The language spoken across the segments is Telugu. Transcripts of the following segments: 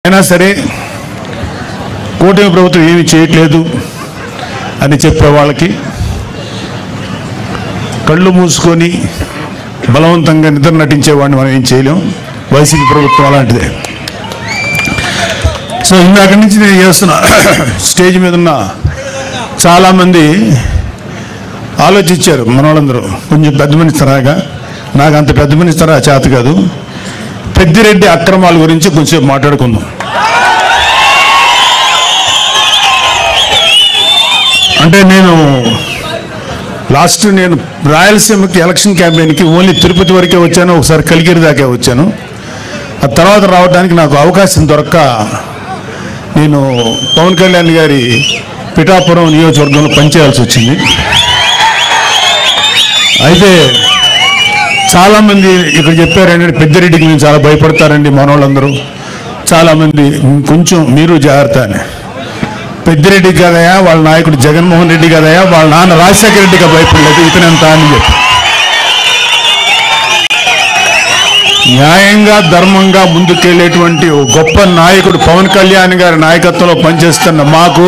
అయినా సరే కూటమి ప్రభుత్వం ఏమీ చేయట్లేదు అని చెప్పే వాళ్ళకి కళ్ళు మూసుకొని బలవంతంగా నిద్ర నటించేవాడిని మనం ఏం చేయలేం. వైసీపీ ప్రభుత్వం అలాంటిదే. సో ఇందాక నుంచి నేను చేస్తున్నా స్టేజ్ మీద ఉన్న చాలామంది ఆలోచించారు. మన వాళ్ళందరూ కొంచెం పెద్ద మనిషి తరాగా, నాకు అంత పెద్ద మనిషి తరా చేత కాదు. పెద్దిరెడ్డి అక్రమాల గురించి కొంచెం మాట్లాడుకుందాం. అంటే నేను రాయలసీమకి ఎలక్షన్ క్యాంపెయిన్కి ఓన్లీ తిరుపతి వరకే వచ్చాను, ఒకసారి కలిగిరి దాకా వచ్చాను. ఆ తర్వాత రావడానికి నాకు అవకాశం దొరక్క నేను పవన్ కళ్యాణ్ గారి పిఠాపురం నియోజకవర్గంలో పనిచేయాల్సి వచ్చింది. అయితే చాలామంది ఇక్కడ చెప్పారండి, పెద్దిరెడ్డికి నేను చాలా భయపడతారండి మనోళ్ళందరూ. చాలామంది కొంచెం మీరు జాగ్రత్త అని. పెద్దిరెడ్డి కదయా, వాళ్ళ నాయకుడు జగన్మోహన్ రెడ్డి కదయా, వాళ్ళ నాన్న రాజశేఖర రెడ్డిగా భయపడలేదు, ఇతనంతా అని చెప్పి. న్యాయంగా ధర్మంగా ముందుకెళ్ళేటువంటి గొప్ప నాయకుడు పవన్ కళ్యాణ్ గారి నాయకత్వంలో పనిచేస్తున్న మాకు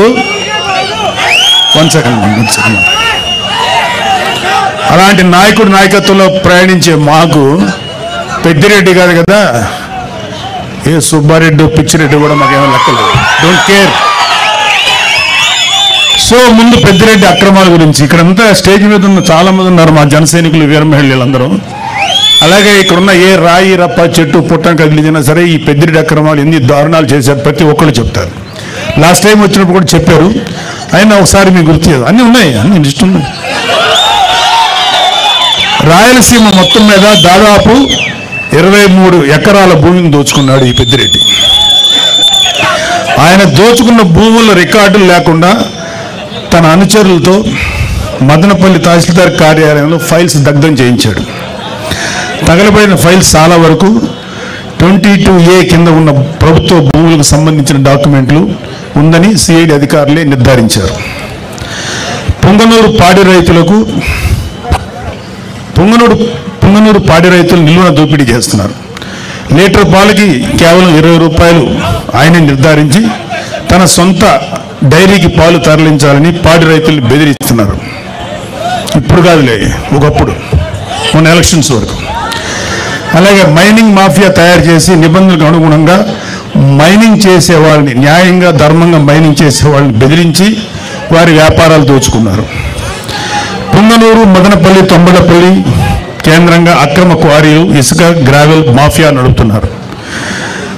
అలాంటి నాయకుడి నాయకత్వంలో ప్రయాణించే మాకు పెద్దిరెడ్డి కాదు కదా, ఏ సుబ్బారెడ్డి పిచ్చిరెడ్డి కూడా మాకేమో లెక్కలేదు. Don't care. సో ముందు పెద్దిరెడ్డి అక్రమాల గురించి ఇక్కడంతా స్టేజ్ మీద ఉన్న చాలా మంది ఉన్నారు, మా జన సైనికులు, వీర మహిళలందరూ. అలాగే ఇక్కడున్న ఏ రాయి రప్ప చెట్టు పుట్టం కదిలించినా సరే ఈ పెద్దిరెడ్డి అక్రమాలు ఎన్ని దారుణాలు చేశారు ప్రతి ఒక్కళ్ళు చెప్తారు. లాస్ట్ టైం వచ్చినప్పుడు కూడా చెప్పారు. అయినా ఒకసారి మీకు గుర్తు చేయదు, అన్నీ ఉన్నాయి, అన్ని లిస్ట్ ఉన్నాయి. రాయలసీమ మొత్తం మీద దాదాపు 23 ఎకరాల భూమిని దోచుకున్నాడు ఈ పెద్దిరెడ్డి. ఆయన దోచుకున్న భూముల రికార్డులు లేకుండా తన అనుచరులతో మదనపల్లి తహసీల్దార్ కార్యాలయంలో ఫైల్స్ దగ్ధం చేయించాడు. తగలబడిన ఫైల్స్ చాలా వరకు 22A కింద ఉన్న ప్రభుత్వ భూములకు సంబంధించిన డాక్యుమెంట్లు ఉందని సిఐడి అధికారులే నిర్ధారించారు. పుంగనూరు పాడి రైతులు నిల్వన దోపిడీ చేస్తున్నారు. లీటర్ పాలకి కేవలం 20 రూపాయలు ఆయన నిర్ధారించి తన సొంత డైరీకి పాలు తరలించాలని పాడి రైతుల్ని బెదిరిస్తున్నారు. ఇప్పుడు కాదులే, ఒకప్పుడు మొన్న ఎలక్షన్స్ వరకు. అలాగే మైనింగ్ మాఫియా తయారు చేసి నిబంధనలకు అనుగుణంగా మైనింగ్ చేసే వాళ్ళని, న్యాయంగా ధర్మంగా మైనింగ్ చేసే వాళ్ళని బెదిరించి వారి వ్యాపారాలు దోచుకున్నారు. పుంగనూరు, మదనపల్లి, తొంబలపల్లి కేంద్రంగా అక్రమ క్వారీలు, ఇసుక, గ్రావెల్ మాఫియా నడుపుతున్నారు.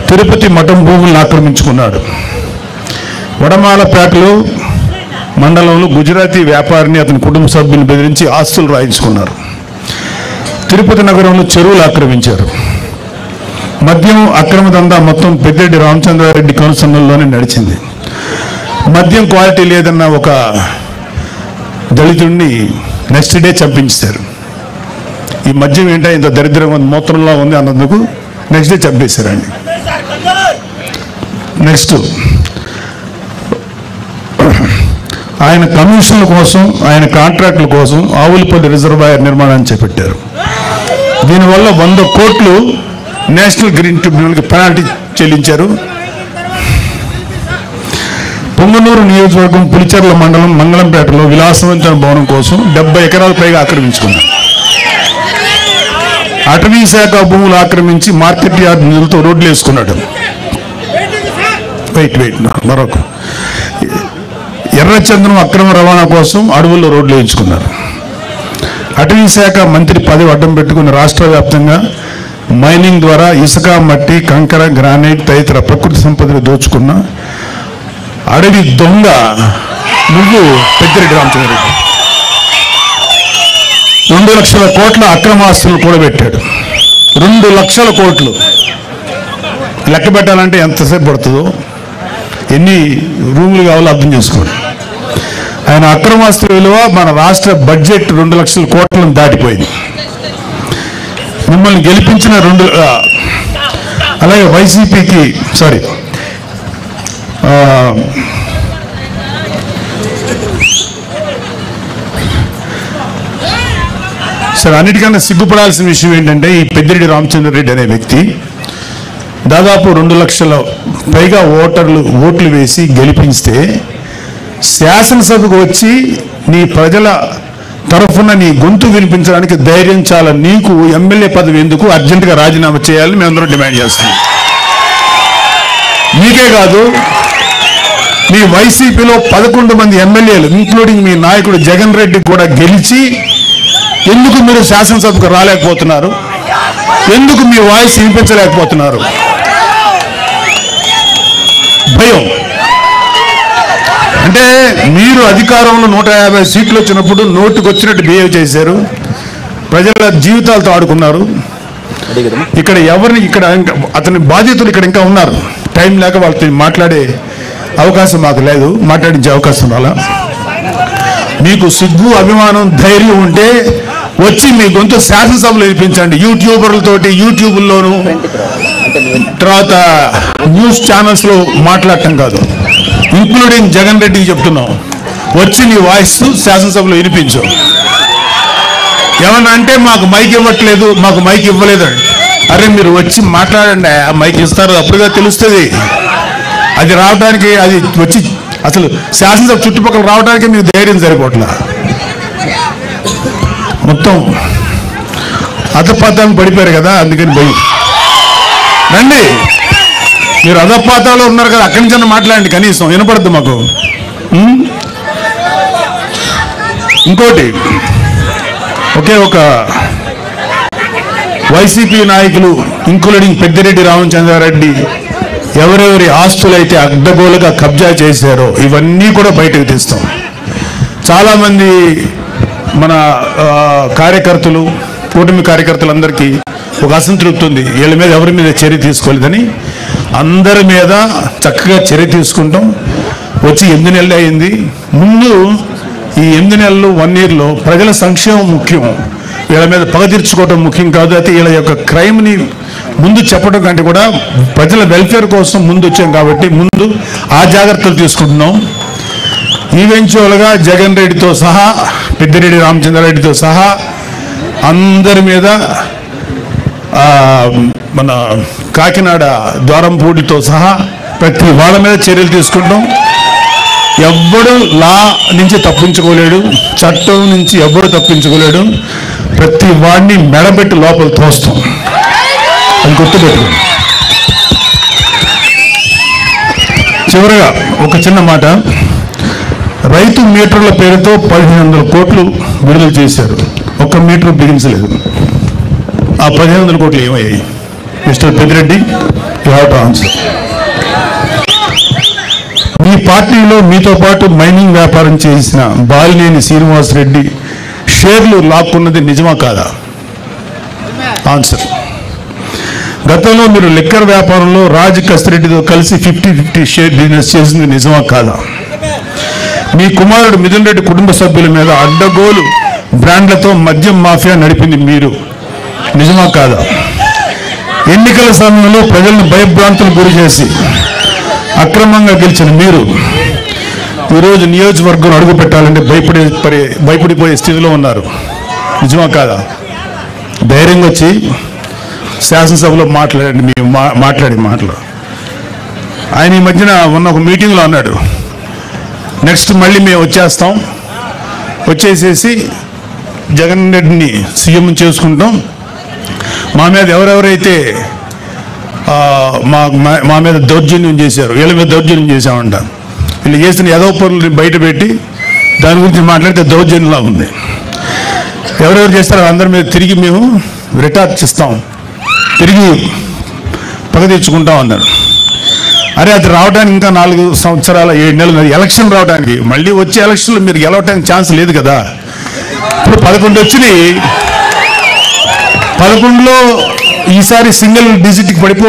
తిరుపతి మఠం భూములను ఆక్రమించుకున్నాడు. వడమాలపేటలో మండలంలో గుజరాతీ వ్యాపారిని, అతని కుటుంబ సభ్యులను బెదిరించి ఆస్తులు రాయించుకున్నారు. తిరుపతి నగరంలో చెరువులు ఆక్రమించారు. మద్యం అక్రమ దందా మొత్తం పెద్దిరెడ్డి రామచంద్రారెడ్డి కనుసన్నల్లోనే నడిచింది. మద్యం క్వాలిటీ లేదన్న ఒక దళితుడిని నెక్స్ట్ డే చంపించారు. ఈ మద్యం ఏంటో ఇంత దరిద్రంగా మూత్రంలో ఉంది అన్నందుకు నెక్స్ట్ డే చంపేశారండి. నెక్స్ట్ ఆయన కమిషన్ల కోసం, ఆయన కాంట్రాక్టుల కోసం ఆవులపల్లి రిజర్వాయర్ నిర్మాణాన్ని చేపట్టారు. దీనివల్ల 100 కోట్లు నేషనల్ గ్రీన్ ట్రిబ్యునల్కి పెనాల్టీ చెల్లించారు. పొంగనూరు నియోజకవర్గం పులిచెర్ల మండలం మంగళంపేటలో విలాసవంతమైన భవనం కోసం 70 ఎకరాల పైగా ఆక్రమించుకున్నారు. అటవీ శాఖ భూములు ఆక్రమించి మార్కెట్ యార్డ్ నిధులతో రోడ్లు వేసుకున్నాడు. మరొక ఎర్రచందనం అక్రమ రవాణా కోసం అడవుల్లో రోడ్లు వేయించుకున్నారు. అటవీ శాఖ మంత్రి పదవి అడ్డం పెట్టుకుని రాష్ట్ర వ్యాప్తంగా మైనింగ్ ద్వారా ఇసుక, మట్టి, కంకర, గ్రానైట్ తదితర ప్రకృతి సంపదను దోచుకున్న అడవి దొంగ నువ్వు పెద్దిరెడ్డి రామచంద్రారెడ్డి. 2 లక్షల కోట్ల అక్రమాస్తులు కూడబెట్టాడు. 2 లక్షల కోట్లు లెక్క పెట్టాలంటే ఎంతసేపు పడుతుందో, ఎన్ని రూములు కావాలో అర్థం చేసుకోండి. ఆయన అక్రమాస్తుల విలువ మన రాష్ట్ర బడ్జెట్ 2 లక్షల కోట్లను దాటిపోయింది. మిమ్మల్ని గెలిపించిన అలాగే వైసీపీకి సరే అన్నిటికన్నా సిగ్గుపడాల్సిన విషయం ఏంటంటే ఈ పెద్దిరెడ్డి రామచంద్రారెడ్డి అనే వ్యక్తి దాదాపు 2 లక్షల పైగా ఓట్లు వేసి గెలిపిస్తే శాసనసభకు వచ్చి నీ ప్రజల తరఫున నీ గొంతు వినిపించడానికి ధైర్యం చాలా. నీకు ఎమ్మెల్యే పదవి ఎందుకు? అర్జెంటుగా రాజీనామా చేయాలని మేమందరం డిమాండ్ చేస్తున్నాం. మీకే కాదు, మీ వైసీపీలో 11 మంది ఎమ్మెల్యేలు ఇంక్లూడింగ్ మీ నాయకుడు జగన్ రెడ్డి కూడా గెలిచి ఎందుకు మీరు శాసనసభకు రాలేకపోతున్నారు? ఎందుకు మీ వాయిస్ వినిపించలేకపోతున్నారు? భయం. అంటే మీరు అధికారంలో 150 సీట్లు వచ్చినప్పుడు నోటికి వచ్చినట్టు బిహేవ్ చేశారు, ప్రజల జీవితాలతో ఆడుకున్నారు. ఇక్కడ ఎవరిని అతని బాధితులు ఇక్కడ ఇంకా ఉన్నారు. టైం లేక వాళ్ళతో మాట్లాడే అవకాశం మాకు లేదు, మాట్లాడించే అవకాశం రాలా. మీకు సిగ్గు, అభిమానం, ధైర్యం ఉంటే వచ్చి మీ గొంతు శాసనసభలో వినిపించండి. యూట్యూబర్లతోటి యూట్యూబ్లోను తర్వాత న్యూస్ ఛానల్స్లో మాట్లాడటం కాదు. ఇంక్లూడింగ్ జగన్ రెడ్డికి చెప్తున్నాం, వచ్చి నీ వాయిస్ శాసనసభలో వినిపించు. ఏమన్నా అంటే మాకు మైక్ ఇవ్వట్లేదు, మాకు మైక్ ఇవ్వలేదు. అరే మీరు వచ్చి మాట్లాడండి, మైక్ ఇస్తారు, అప్పుడుగా తెలుస్తుంది. అది రావడానికి, అది వచ్చి అసలు శాసనసభ చుట్టుపక్కల రావడానికి మీకు ధైర్యం సరిపోట్లా. మొత్తం అధపాతాలు పడిపోయారు కదా, అందుకని భయం. రండి, మీరు అధపాతాలు ఉన్నారు కదా, అక్కడి నుంచి మాట్లాడండి, కనీసం వినపడద్దు మాకు. ఇంకోటి, ఒక వైసీపీ నాయకులు ఇంక్లూడింగ్ పెద్దిరెడ్డి రామచంద్రారెడ్డి ఎవరెవరి ఆస్తులైతే అడ్డగోలుగా కబ్జా చేశారో ఇవన్నీ కూడా బయటకు తీస్తాం. చాలామంది మన కార్యకర్తలు, కూటమి కార్యకర్తలందరికీ ఒక అసంతృప్తి ఉంది, వీళ్ళ మీద ఎవరి మీద చర్య తీసుకోలేదని. అందరి మీద చక్కగా చర్య తీసుకుంటాం. వచ్చి 8 నెలలు అయింది. ముందు ఈ 8 నెలలు 1 yearలో ప్రజల సంక్షేమం ముఖ్యం, వీళ్ళ మీద పగ తీర్చుకోవడం ముఖ్యం కాదు. అయితే వీళ్ళ యొక్క క్రైమ్ని ముందు చెప్పడం కంటే కూడా ప్రజల వెల్ఫేర్ కోసం ముందు వచ్చాం కాబట్టి ముందు ఆ జాగ్రత్తలు తీసుకుంటున్నాం. ఈవెన్చువల్గా జగన్ రెడ్డితో సహా, పెద్దిరెడ్డి రామచంద్రారెడ్డితో సహా అందరి మీద, మన కాకినాడ ద్వారంపూడితో సహా ప్రతి వాళ్ళ మీద చర్యలు తీసుకుంటాం. ఎవ్వడు లా నుంచి తప్పించుకోలేడు, చట్టం నుంచి ఎవ్వడు తప్పించుకోలేడు. ప్రతి వాడిని మెడబెట్టి లోపల తోస్తాం, అది గుర్తుపెట్టుకోండి. చివరగా ఒక చిన్న మాట, రైతు మీటర్ల పేరుతో 1500 కోట్లు విడుదల చేశారు, ఒక్క మీటర్ బిగించలేదు. ఆ 1500 కోట్లు ఏమయ్యాయి? Mister Peddireddy, you have to answer. మీ పార్టీలో మీతో పాటు మైనింగ్ వ్యాపారం చేసిన బాలినేని శ్రీనివాసరెడ్డి షేర్లు లాక్కున్నది నిజమా కాదా? ఆన్సర్. గతంలో మీరు లిక్కర్ వ్యాపారంలో రాజ్ కసిరెడ్డితో కలిసి 50-50 షేర్ బిజినెస్ చేసింది నిజమా కాదా? మీ కుమారుడు మిథున్ రెడ్డి కుటుంబ సభ్యుల మీద అడ్డగోలు బ్రాండ్లతో మద్యం మాఫియా నడిపింది మీరు, నిజమా కాదా? ఎన్నికల సమయంలో ప్రజలను భయభ్రాంతులు గురి చేసి అక్రమంగా గెలిచిన మీరు ఈరోజు నియోజకవర్గం అడుగు పెట్టాలంటే భయపడిపోయే స్థితిలో ఉన్నారు, నిజమా కాదా? ధైర్యంగా వచ్చి శాసనసభలో మాట్లాడండి. మేము మాట్లాడే మాటలు ఆయన ఈ మధ్యన ఉన్న ఒక మీటింగ్లో అన్నాడు, నెక్స్ట్ మళ్ళీ మేము వచ్చేసేసి జగన్ రెడ్డిని సీఎం చేసుకుంటాం, మా మీద ఎవరెవరైతే మా మీద దౌర్జన్యం చేశారు, వీళ్ళ మీద దౌర్జన్యం చేశామంట, వీళ్ళు చేసిన ఏదో పనులు బయట పెట్టి దాని గురించి మాట్లాడితే దౌర్జన్యంలా ఉంది. ఎవరెవరు చేస్తారో అందరి మీద తిరిగి మేము రిటార్చ్ ఇస్తాం, తిరిగి పగ తెచ్చుకుంటాం అన్నారు. అరే అది రావడానికి ఇంకా 4 సంవత్సరాల 7 నెలలు, ఎలక్షన్ రావడానికి, మళ్ళీ వచ్చే ఎలక్షన్లో మీరు గెలవడానికి ఛాన్స్ లేదు కదా. ఇప్పుడు 11 వచ్చినాయి, 11లో ఈసారి సింగిల్ డిజిట్కి పడిపో